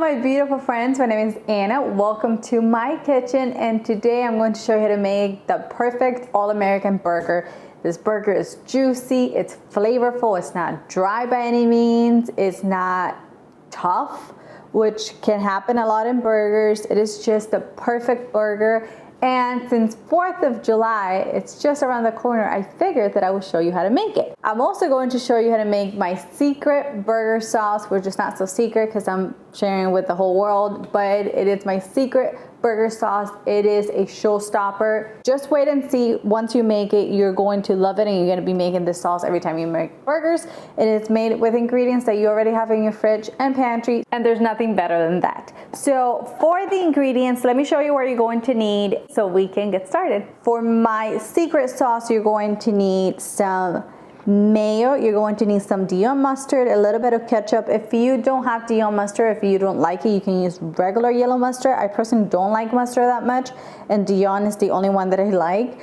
my beautiful friends, my name is Anna. Welcome to my kitchen, and today I'm going to show you how to make the perfect all-American burger. This burger is juicy, it's flavorful, it's not dry by any means, it's not tough, which can happen a lot in burgers. It is just the perfect burger. And since 4th of July, it's just around the corner, I figured that I would show you how to make it. I'm also going to show you how to make my secret burger sauce, which is not so secret because I'm sharing it with the whole world, but it is my secret burger sauce. It is a showstopper. Just wait and see. Once you make it, you're going to love it, and you're going to be making this sauce every time you make burgers. It is made with ingredients that you already have in your fridge and pantry, and there's nothing better than that. So for the ingredients, let me show you what you're going to need so we can get started. For my secret sauce, you're going to need some mayo, you're going to need some Dijon mustard, a little bit of ketchup. If you don't have Dijon mustard, if you don't like it, you can use regular yellow mustard. I personally don't like mustard that much, and Dijon is the only one that I like.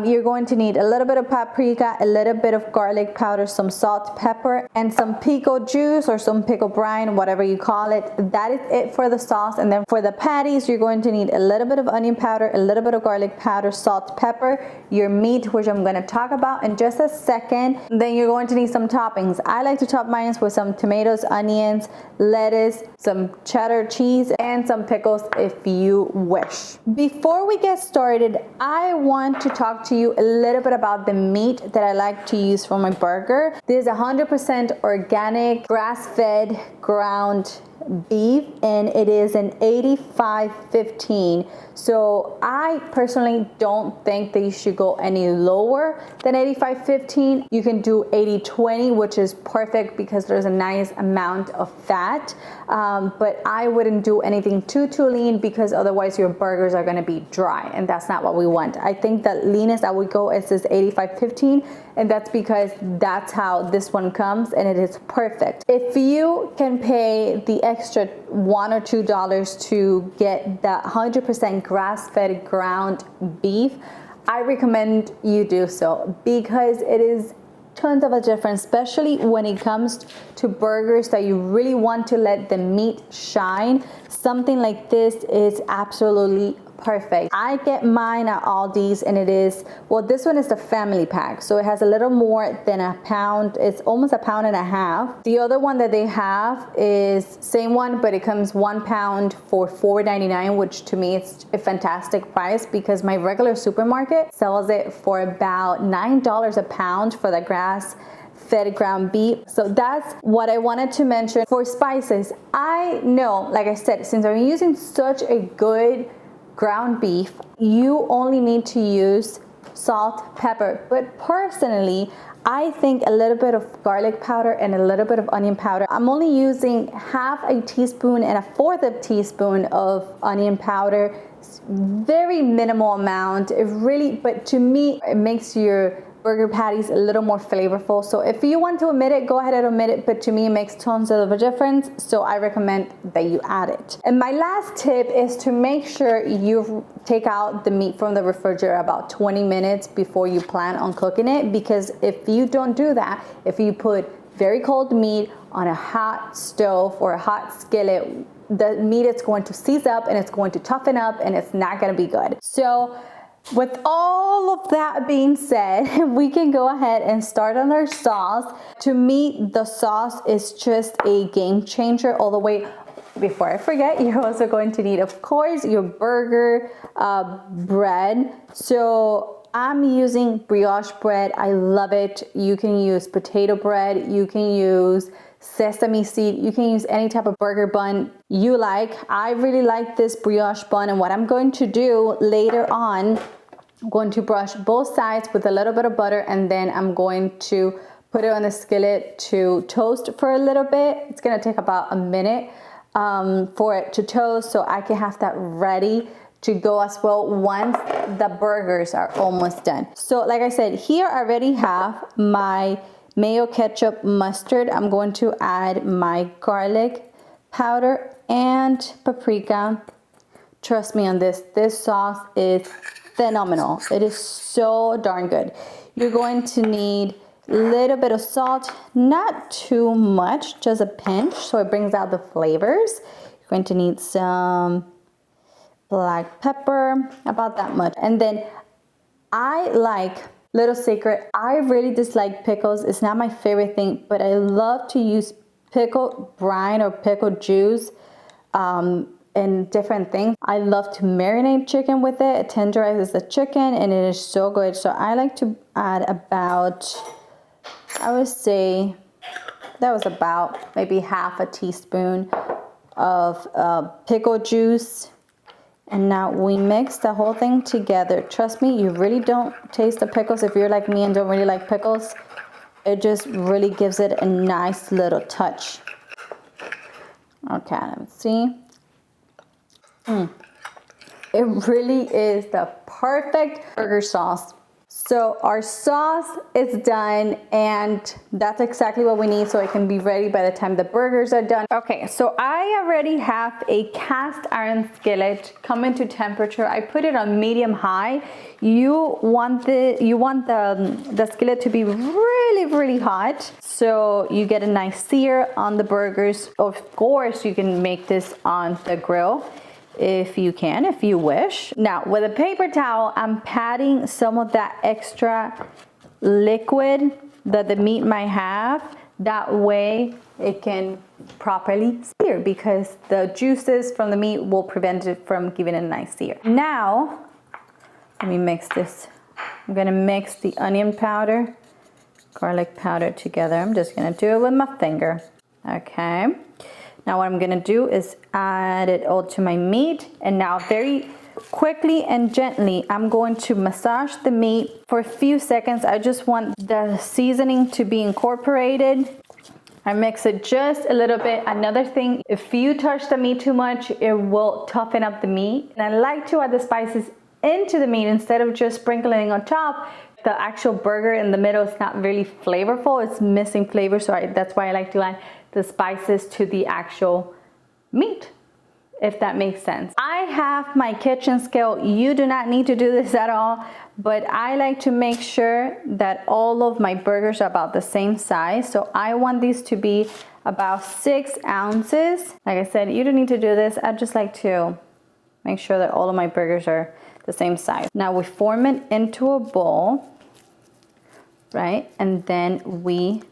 You're going to need a little bit of paprika, a little bit of garlic powder, some salt, pepper, and some pickle juice or some pickle brine, whatever you call it. That is it for the sauce. And then for the patties, you're going to need a little bit of onion powder, a little bit of garlic powder, salt, pepper, your meat, which I'm going to talk about in just a second. Then you're going to need some toppings. I like to top mine with some tomatoes, onions, lettuce, some cheddar cheese, and some pickles if you wish. Before we get started, I want to talk to you a little bit about the meat that I like to use for my burger. This is 100% organic, grass-fed, ground beef, and it is an 85-15. So I personally don't think that you should go any lower than 85-15. You can do 80-20, which is perfect because there's a nice amount of fat, but I wouldn't do anything too lean because otherwise your burgers are going to be dry, and that's not what we want. I think the leanest I would go is this 85-15, and that's because that's how this one comes, and it is perfect. If you can pay the extra $1 or $2 to get the 100% grass-fed ground beef, I recommend you do so because it is tons of a difference, especially when it comes to burgers that you really want to let the meat shine. Something like this is absolutely perfect. I get mine at Aldi's, and it is, well, this one is the family pack, so it has a little more than a pound. It's almost 1.5 pounds. The other one that they have is same one, but it comes 1 pound for $4.99, which to me is a fantastic price because my regular supermarket sells it for about $9 a pound for the grass-fed ground beef. So that's what I wanted to mention. For spices, I know, like I said, since I'm using such a good ground beef, you only need to use salt, pepper, but personally I think a little bit of garlic powder and a little bit of onion powder. I'm only using half a teaspoon and 1/4 of a teaspoon of onion powder. It's very minimal amount. It really, but to me, it makes your burger patties a little more flavorful. So if you want to omit it, go ahead and omit it, but to me it makes tons of a difference, so I recommend that you add it. And my last tip is to make sure you take out the meat from the refrigerator about 20 minutes before you plan on cooking it, because if you don't do that, if you put very cold meat on a hot stove or a hot skillet, the meat is going to seize up and it's going to toughen up and it's not going to be good. So with all of that being said, we can go ahead and start on our sauce. To me, the sauce is just a game changer all the way. Before I forget, you're also going to need, of course, your burger bread. So I'm using brioche bread. I love it. You can use potato bread. You can use sesame seed. You can use any type of burger bun you like. I really like this brioche bun, and what I'm going to do later on, I'm going to brush both sides with a little bit of butter, and then I'm going to put it on the skillet to toast for a little bit. It's gonna take about a minute for it to toast, so I can have that ready to go as well once the burgers are almost done. So like I said, here I already have my mayo, ketchup, mustard. I'm going to add my garlic powder and paprika. Trust me on this. This sauce is phenomenal. It is so darn good. You're going to need a little bit of salt, not too much, just a pinch, so it brings out the flavors. Going to need some black pepper, about that much. And then I like, little secret, I really dislike pickles. It's not my favorite thing, but I love to use pickle brine or pickle juice in different things. I love to marinate chicken with it. It tenderizes the chicken and it is so good. So I like to add about, I would say that was about maybe half a teaspoon of pickle juice. And now we mix the whole thing together. Trust me, you really don't taste the pickles if you're like me and don't really like pickles. It just really gives it a nice little touch. Okay, let's see. It really is the perfect burger sauce. So our sauce is done and that's exactly what we need so it can be ready by the time the burgers are done. Okay, so I already have a cast iron skillet coming to temperature. I put it on medium high. You want the skillet to be really hot so you get a nice sear on the burgers. Of course, you can make this on the grill if you can, if you wish. Now, with a paper towel, I'm patting some of that extra liquid that the meat might have. That way it can properly sear because the juices from the meat will prevent it from giving it a nice sear. Now, let me mix this. I'm gonna mix the onion powder, garlic powder together. I'm just gonna do it with my finger. Okay. Now what I'm gonna do is add it all to my meat, and now very quickly and gently I'm going to massage the meat for a few seconds. I just want the seasoning to be incorporated. I mix it just a little bit. Another thing, if you touch the meat too much, it will toughen up the meat. And I like to add the spices into the meat instead of just sprinkling on top. The actual burger in the middle is not really flavorful. It's missing flavor, so that's why I like to add the spices to the actual meat, if that makes sense. I have my kitchen scale. You do not need to do this at all, but I like to make sure that all of my burgers are about the same size. So I want these to be about 6 ounces. Like I said, you don't need to do this. I just like to make sure that all of my burgers are the same size. Now we form it into a bowl, right? And then we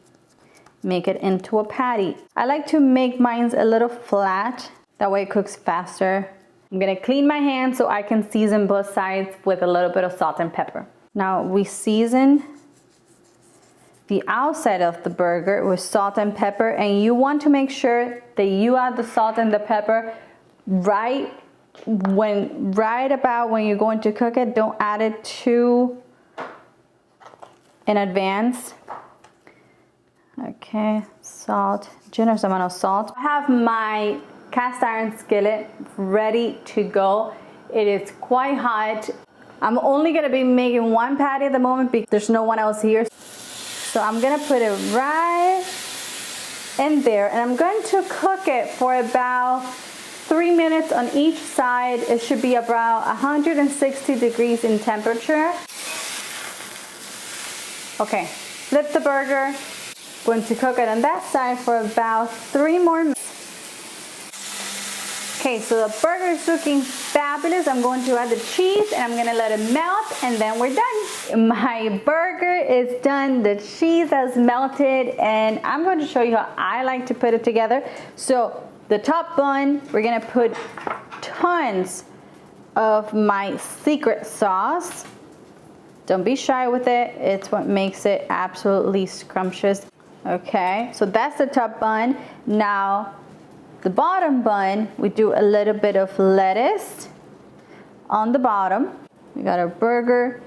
make it into a patty. I like to make mine a little flat. That way it cooks faster. I'm gonna clean my hands so I can season both sides with a little bit of salt and pepper. Now we season the outside of the burger with salt and pepper, and you want to make sure that you add the salt and the pepper right about when you're going to cook it. Don't add it too in advance. Okay, salt, generous amount of salt. I have my cast iron skillet ready to go. It is quite hot. I'm only gonna be making one patty at the moment because there's no one else here. So I'm gonna put it right in there and I'm going to cook it for about 3 minutes on each side. It should be about 160 degrees in temperature. Okay, flip the burger. Going to cook it on that side for about 3 more minutes. Okay, so the burger is looking fabulous. I'm going to add the cheese and I'm gonna let it melt and then we're done. My burger is done. The cheese has melted and I'm going to show you how I like to put it together. So the top bun, we're gonna put tons of my secret sauce. Don't be shy with it. It's what makes it absolutely scrumptious. Okay, so that's the top bun. Now, the bottom bun, we do a little bit of lettuce on the bottom. We got our burger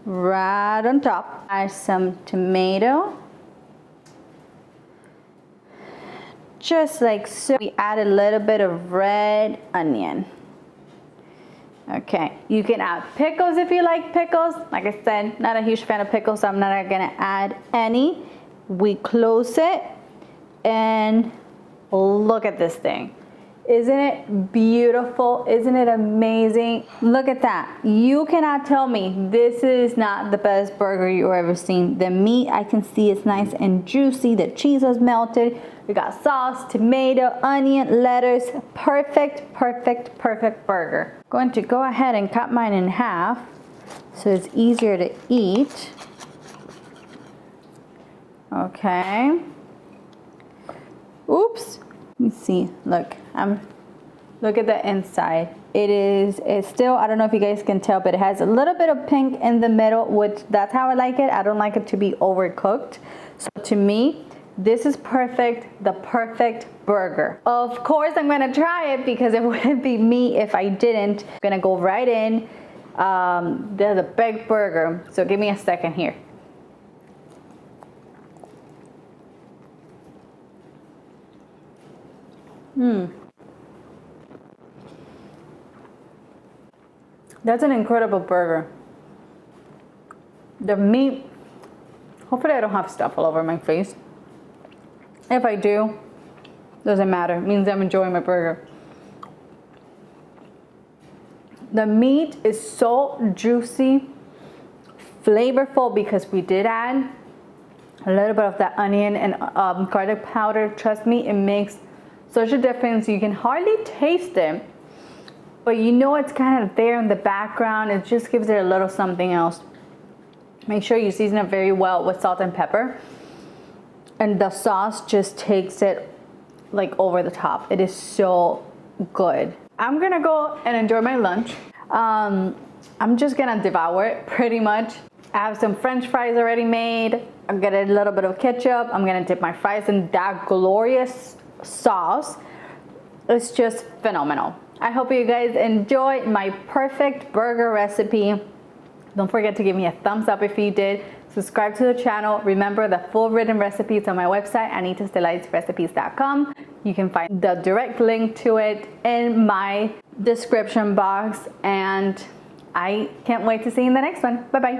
right on top. Add some tomato. Just like so. We add a little bit of red onion. Okay, you can add pickles if you like pickles. Like I said, not a huge fan of pickles, so I'm not gonna add any. We close it and look at this thing. Isn't it beautiful? Isn't it amazing? Look at that. You cannot tell me this is not the best burger you've ever seen. The meat, I can see it's nice and juicy. The cheese is melted. We got sauce, tomato, onion, lettuce. Perfect, perfect, perfect burger. Going to go ahead and cut mine in half so it's easier to eat. Okay. Oops. Let me see. Look, look at the inside. It's still, I don't know if you guys can tell, but it has a little bit of pink in the middle, which that's how I like it. I don't like it to be overcooked. So to me, this is perfect, the perfect burger. Of course, I'm gonna try it because it wouldn't be me if I didn't. I'm gonna go right in. There's a big burger, so give me a second here. That's an incredible burger. The meat, hopefully I don't have stuff all over my face. If I do, doesn't matter. It means I'm enjoying my burger. The meat is so juicy, flavorful, because we did add a little bit of that onion and garlic powder. Trust me, it makes such a difference. You can hardly taste it, but you know it's kind of there in the background. It just gives it a little something else. Make sure you season it very well with salt and pepper. And the sauce just takes it like over the top. It is so good. I'm gonna go and enjoy my lunch. I'm just gonna devour it pretty much. I have some French fries already made. I'm gonna a little bit of ketchup. I'm gonna dip my fries in that glorious sauce. It's just phenomenal. I hope you guys enjoyed my perfect burger recipe. Don't forget to give me a thumbs up if you did. Subscribe to the channel. Remember, the full written recipes on my website, anitasdelightsrecipes.com. You can find the direct link to it in my description box. And I can't wait to see you in the next one. Bye-bye.